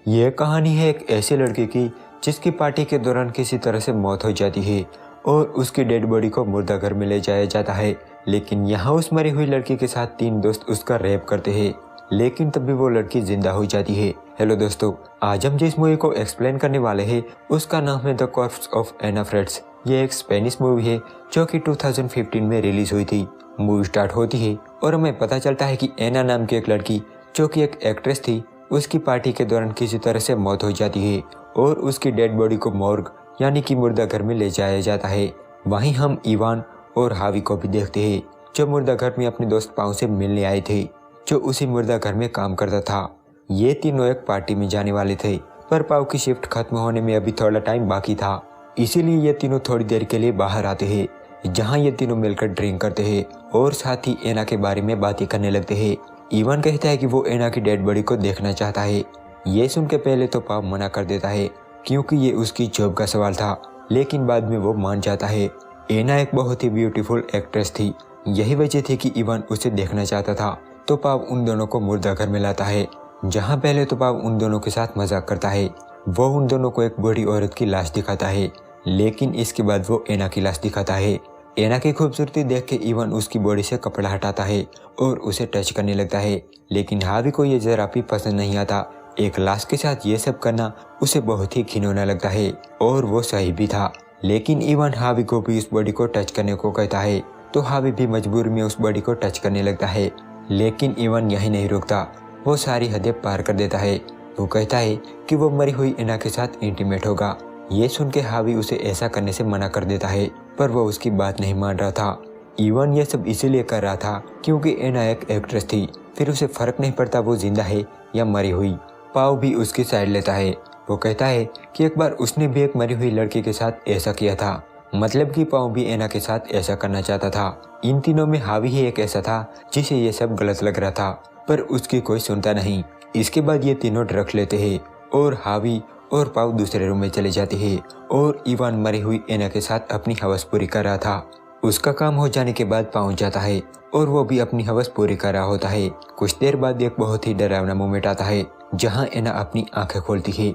ये कहानी है एक ऐसे लड़के की जिसकी पार्टी के दौरान किसी तरह से मौत हो जाती है और उसकी डेड बॉडी को मुर्दाघर में ले जाया जाता है। लेकिन यहाँ उस मरी हुई लड़की के साथ 3 दोस्त उसका रेप करते हैं, लेकिन तब भी वो लड़की जिंदा हो जाती है। हेलो दोस्तों, आज हम जिस मूवी को एक्सप्लेन करने वाले हैं उसका नाम है द कॉर्प्स ऑफ एना फ्रेड्स। ये एक स्पेनिश मूवी है जो कि 2015 में रिलीज हुई थी। मूवी स्टार्ट होती है और हमें पता चलता है कि एना नाम की एक लड़की जो कि एक एक्ट्रेस थी, उसकी पार्टी के दौरान किसी तरह से मौत हो जाती है और उसकी डेड बॉडी को मॉर्ग यानी कि मुर्दाघर में ले जाया जाता है। वहीं हम इवान और हावी को भी देखते हैं जो मुर्दाघर में अपने दोस्त पाव से मिलने आए थे, जो उसी मुर्दाघर में काम करता था। ये तीनों एक पार्टी में जाने वाले थे, पर पाव की शिफ्ट खत्म होने में अभी थोड़ा टाइम बाकी था, इसीलिए ये तीनों थोड़ी देर के लिए बाहर आते हैं, जहाँ ये तीनों मिलकर ड्रिंक करते हैं और साथ ही एना के बारे में बातें करने लगते हैं। इवान कहता है कि वो एना की डेड बॉडी को देखना चाहता है। ये सुन के पहले तो पाव मना कर देता है क्योंकि ये उसकी जॉब का सवाल था, लेकिन बाद में वो मान जाता है। एना एक बहुत ही ब्यूटीफुल एक्ट्रेस थी, यही वजह थी कि इवान उसे देखना चाहता था। तो पाव उन दोनों को मुर्दाघर में लाता है, जहाँ पहले तो पाव उन दोनों के साथ मजाक करता है। वो उन दोनों को एक बूढ़ी औरत की लाश दिखाता है, लेकिन इसके बाद वो एना की लाश दिखाता है। एना की खूबसूरती देख के इवान उसकी बॉडी से कपड़ा हटाता है और उसे टच करने लगता है, लेकिन हावी को ये जरा भी पसंद नहीं आता। एक लाश के साथ ये सब करना उसे बहुत ही घिनौना लगता है और वो सही भी था। लेकिन इवान हावी को भी उस बॉडी को टच करने को कहता है, तो हावी भी मजबूरी में उस बॉडी को टच करने लगता है। लेकिन इवान यही नहीं रुकता, वो सारी हदें पार कर देता है। वो कहता है कि वो मरी हुई एना के साथ इंटीमेट होगा। ये सुन के हावी उसे ऐसा करने से मना कर देता है, पर वो उसकी बात नहीं मान रहा था। इवान ये सब इसीलिए कर रहा था क्योंकि एना एक एक्ट्रेस थी, फिर उसे फर्क नहीं पड़ता वो जिंदा है या मरी हुई। पाव भी उसकी साइड लेता है। वो कहता है कि एक बार उसने भी एक मरी हुई लड़की के साथ ऐसा किया था, मतलब कि पाव भी एना के साथ ऐसा करना चाहता था। इन तीनों में हावी ही एक ऐसा था जिसे ये सब गलत लग रहा था, पर उसकी कोई सुनता नहीं। इसके बाद ये तीनों ड्रग्स लेते हैं और हावी और पाव दूसरे रूम में चले जाते हैं और इवान मरी हुई एना के साथ अपनी हवस पूरी कर रहा था। उसका काम हो जाने के बाद पहुंच जाता है और वो भी अपनी हवस पूरी कर रहा होता है। कुछ देर बाद एक बहुत ही डरावना मोमेंट आता है जहां एना अपनी आंखें खोलती है,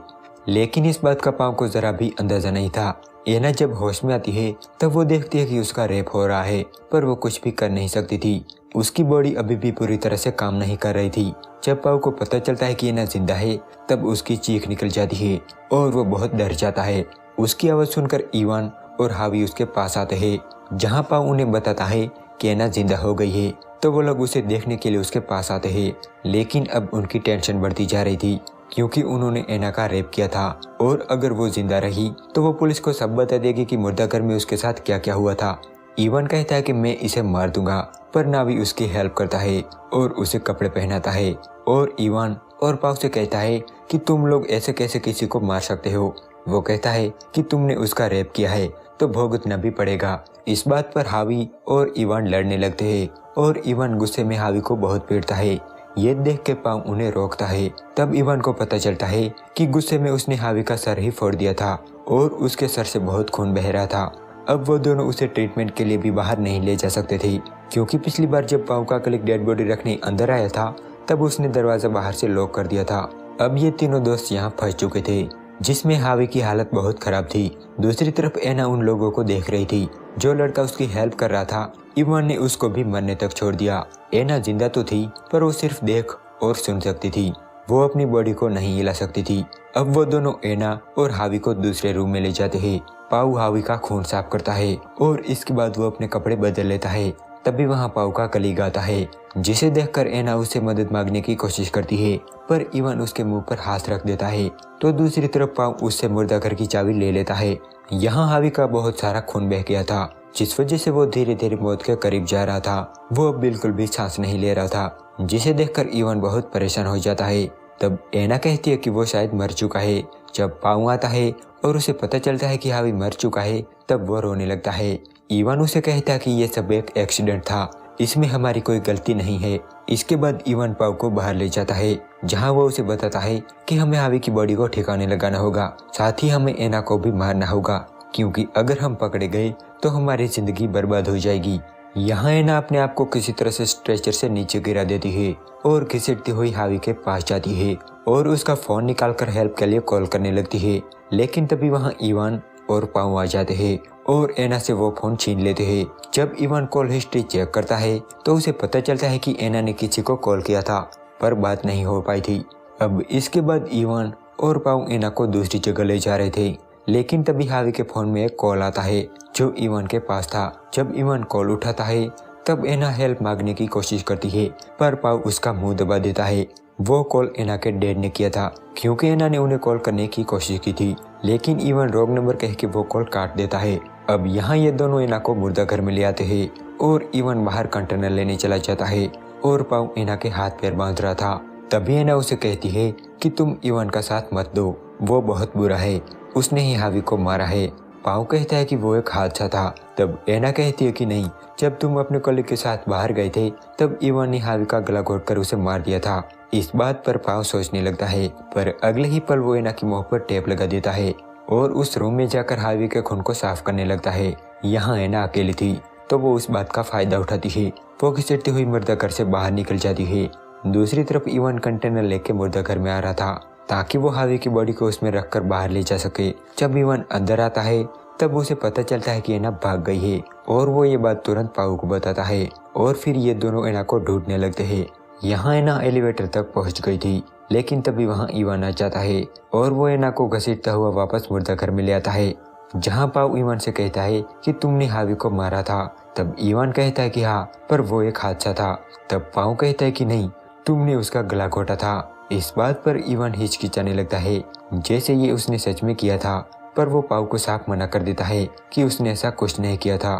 लेकिन इस बात का पाव को जरा भी अंदाजा नहीं था। एना जब होश में आती है तब वो देखती है कि उसका रेप हो रहा है, पर वो कुछ भी कर नहीं सकती थी। उसकी बॉडी अभी भी पूरी तरह से काम नहीं कर रही थी। जब पाव को पता चलता है कि एना जिंदा है तब उसकी चीख निकल जाती है और वो बहुत डर जाता है। उसकी आवाज़ सुनकर इवान और हावी उसके पास आते हैं, जहाँ पाव उन्हें बताता है कि एना जिंदा हो गई है। तो वो लोग उसे देखने के लिए उसके पास आते हैं, लेकिन अब उनकी टेंशन बढ़ती जा रही थी क्योंकि उन्होंने एना का रेप किया था और अगर वो जिंदा रही तो वो पुलिस को सब बता देगी कि मुर्दाघर में उसके साथ क्या क्या हुआ था। इवान कहता है कि मैं इसे मार दूंगा, पर नावी उसकी हेल्प करता है और उसे कपड़े पहनाता है और इवान और पाव से कहता है कि तुम लोग ऐसे कैसे किसी को मार सकते हो। वो कहता है कि तुमने उसका रेप किया है तो भुगतना भी पड़ेगा। इस बात पर हावी और इवान लड़ने लगते हैं और इवान गुस्से में हावी को बहुत पीटता है। ये देख के पाव उन्हें रोकता है। तब इवान को पता चलता है कि गुस्से में उसने हावी का सर ही फोड़ दिया था और उसके सर से बहुत खून बह रहा था। अब वो दोनों उसे ट्रीटमेंट के लिए भी बाहर नहीं ले जा सकते थे क्योंकि पिछली बार जब पाव का कलीग डेड बॉडी रखने अंदर आया था तब उसने दरवाजा बाहर से लॉक कर दिया था। अब ये तीनों दोस्त यहाँ फंस चुके थे, जिसमें हावी की हालत बहुत खराब थी। दूसरी तरफ एना उन लोगों को देख रही थी। जो लड़का उसकी हेल्प कर रहा था, इवान ने उसको भी मरने तक छोड़ दिया। एना जिंदा तो थी, पर वो सिर्फ देख और सुन सकती थी, वो अपनी बॉडी को नहीं हिला सकती थी। अब वो दोनों एना और हावी को दूसरे रूम में ले जाते हैं। पाव हावी का खून साफ करता है और इसके बाद वो अपने कपड़े बदल लेता है। तभी वहाँ पाव का कलीग आता है, जिसे देखकर एना उससे मदद मांगने की कोशिश करती है, पर इवान उसके मुंह पर हाथ रख देता है। तो दूसरी तरफ पाव उससे मुर्दाघर की चाबी ले लेता है। यहाँ हावी का बहुत सारा खून बह गया था, जिस वजह से वो धीरे धीरे मौत के करीब जा रहा था। वो अब बिल्कुल भी सांस नहीं ले रहा था, जिसे देखकर इवान बहुत परेशान हो जाता है। तब एना कहती है कि वो शायद मर चुका है। जब पाव आता है और उसे पता चलता है कि हावी मर चुका है तब वो रोने लगता है। इवान उसे कहता है कि ये सब एक एक्सीडेंट था, इसमें हमारी कोई गलती नहीं है। इसके बाद इवान पाव को बाहर ले जाता है, जहां वो उसे बताता है कि हमें हावी की बॉडी को ठिकाने लगाना होगा, साथ ही हमें एना को भी मारना होगा, क्योंकि अगर हम पकड़े गए तो हमारी जिंदगी बर्बाद हो जाएगी। यहाँ एना अपने आप को किसी तरह से स्ट्रेचर से नीचे गिरा देती है और घिसटती हुई हावी के पास जाती है और उसका फोन निकालकर हेल्प के लिए कॉल करने लगती है। लेकिन तभी वहाँ इवान और पाऊ आ जाते हैं और एना से वो फोन छीन लेते हैं। जब इवान कॉल हिस्ट्री चेक करता है तो उसे पता चलता है कि एना ने किसी को कॉल किया था पर बात नहीं हो पाई थी। अब इसके बाद इवान और पाऊ एना को दूसरी जगह ले जा रहे थे, लेकिन तभी हावी के फोन में एक कॉल आता है जो इवान के पास था। जब इवान कॉल उठाता है तब एना हेल्प मांगने की कोशिश करती है पर पाऊ उसका मुंह दबा देता है। वो कॉल एना के डैड ने किया था क्योंकि एना ने उन्हें कॉल करने की कोशिश की थी, लेकिन इवान रॉन्ग नंबर कह के वो कॉल काट देता है। अब यहाँ ये दोनों एना को मुर्दा घर में ले आते हैं और इवान बाहर कंटेनर लेने चला जाता है और पाऊ एना के हाथ पैर बांध रहा था। तभी एना उसे कहती है कि तुम इवान का साथ मत दो, वो बहुत बुरा है, उसने ही हावी को मारा है। पाऊ कहता है कि वो एक हादसा था। तब एना कहती है कि नहीं, जब तुम अपने कॉलेज के साथ बाहर गए थे तब इवान ने हावी का गला घोटकर उसे मार दिया था। इस बात पर पाऊ सोचने लगता है पर अगले ही पल वो एना की मुंह पर टेप लगा देता है और उस रूम में जाकर हावी के खून को साफ करने लगता है। यहाँ एना अकेली थी तो वो उस बात का फायदा उठाती है। वो घिसटती हुई मुर्दा घर से बाहर निकल जाती है। दूसरी तरफ इवान कंटेनर लेके मुर्दा घर में आ रहा था ताकि वो हावी की बॉडी को उसमें रखकर बाहर ले जा सके। जब इवान अंदर आता है तब उसे पता चलता है कि एना भाग गई है और वो ये बात तुरंत पाऊ को बताता है और फिर ये दोनों एना को ढूंढने लगते हैं। यहाँ एना एलिवेटर तक पहुंच गई थी, लेकिन तभी वहाँ इवान आ जाता है और वो एना को घसीटता हुआ वापस मुर्दा घर में ले आता है, जहाँ पाऊ इवान से कहता है कि तुमने हावी को मारा था। तब इवान कहता है कि हाँ, पर वो एक हादसा था। तब पाऊ कहता है कि नहीं, तुमने उसका गला घोटा था। इस बात पर इवान हिचकिचाने लगता है जैसे ये उसने सच में किया था, पर वो पाऊ को साफ मना कर देता है कि उसने ऐसा कुछ नहीं किया था।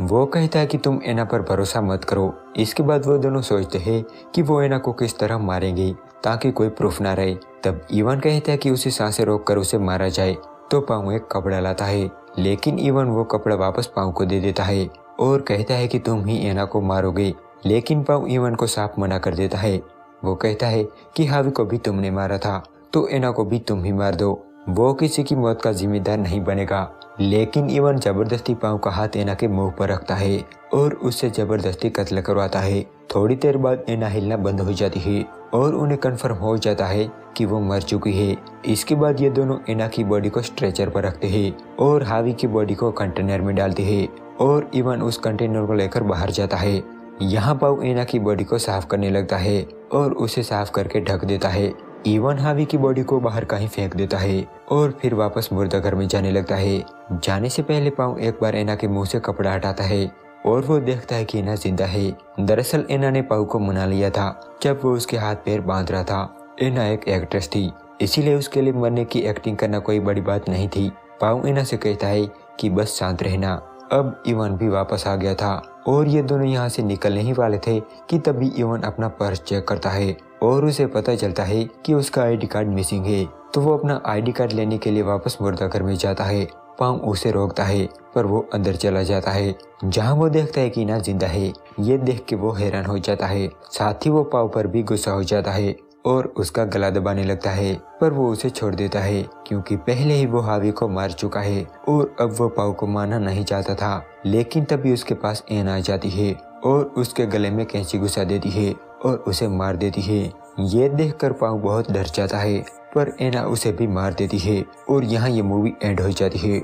वो कहता है कि तुम एना पर भरोसा मत करो। इसके बाद वो दोनों सोचते हैं कि वो एना को किस तरह मारेंगे ताकि कोई प्रूफ ना रहे। तब इवान कहता है कि उसे सांसें रोक कर उसे मारा जाए। तो पाऊ एक कपड़ा लाता है, लेकिन इवान वो कपड़ा वापस पाऊ को दे देता है और कहता है कि तुम ही एना को मारोगे। लेकिन पाऊ इवान को साफ मना कर देता है। वो कहता है कि हावी को भी तुमने मारा था तो एना को भी तुम ही मार दो, वो किसी की मौत का जिम्मेदार नहीं बनेगा। लेकिन इवान जबरदस्ती पाऊ का हाथ एना के मुंह पर रखता है और उससे जबरदस्ती कत्ल करवाता है। थोड़ी देर बाद एना हिलना बंद हो जाती है और उन्हें कंफर्म हो जाता है कि वो मर चुकी है। इसके बाद ये दोनों एना की बॉडी को स्ट्रेचर पर रखते हैं और हावी की बॉडी को कंटेनर में डालते हैं और इवान उस कंटेनर को लेकर बाहर जाता है। यहाँ पाऊ एना की बॉडी को साफ करने लगता है और उसे साफ करके ढक देता है। इवान हावी की बॉडी को बाहर कहीं फेंक देता है और फिर वापस मुर्दा घर में जाने लगता है। जाने से पहले पाऊ एक बार एना के मुंह से कपड़ा हटाता है और वो देखता है कि एना जिंदा है। दरअसल एना ने पाऊ को मना लिया था जब वो उसके हाथ पैर बांध रहा था। एना एक एक्ट्रेस थी, इसीलिए उसके लिए मरने की एक्टिंग करना कोई बड़ी बात नहीं थी। पाऊ एना से कहता है कि बस शांत रहना। अब इवान भी वापस आ गया था और ये दोनों यहाँ से निकलने ही वाले थे कि तभी इवान अपना पर्स चेक करता है और उसे पता चलता है कि उसका आईडी कार्ड मिसिंग है। तो वो अपना आईडी कार्ड लेने के लिए वापस मुर्दा घर में जाता है। पाऊ उसे रोकता है पर वो अंदर चला जाता है, जहाँ वो देखता है कि एना जिंदा है। ये देख के वो हैरान हो जाता है, साथ ही वो पाऊ पर भी गुस्सा हो जाता है और उसका गला दबाने लगता है, पर वो उसे छोड़ देता है क्योंकि पहले ही वो हावी को मार चुका है और अब वो पाऊ को मारना नहीं चाहता था। लेकिन तभी उसके पास एना आ जाती है और उसके गले में कैंची घुसा देती है और उसे मार देती है। ये देखकर पाऊ बहुत डर जाता है, पर एना उसे भी मार देती है और यहाँ ये मूवी एंड हो जाती है।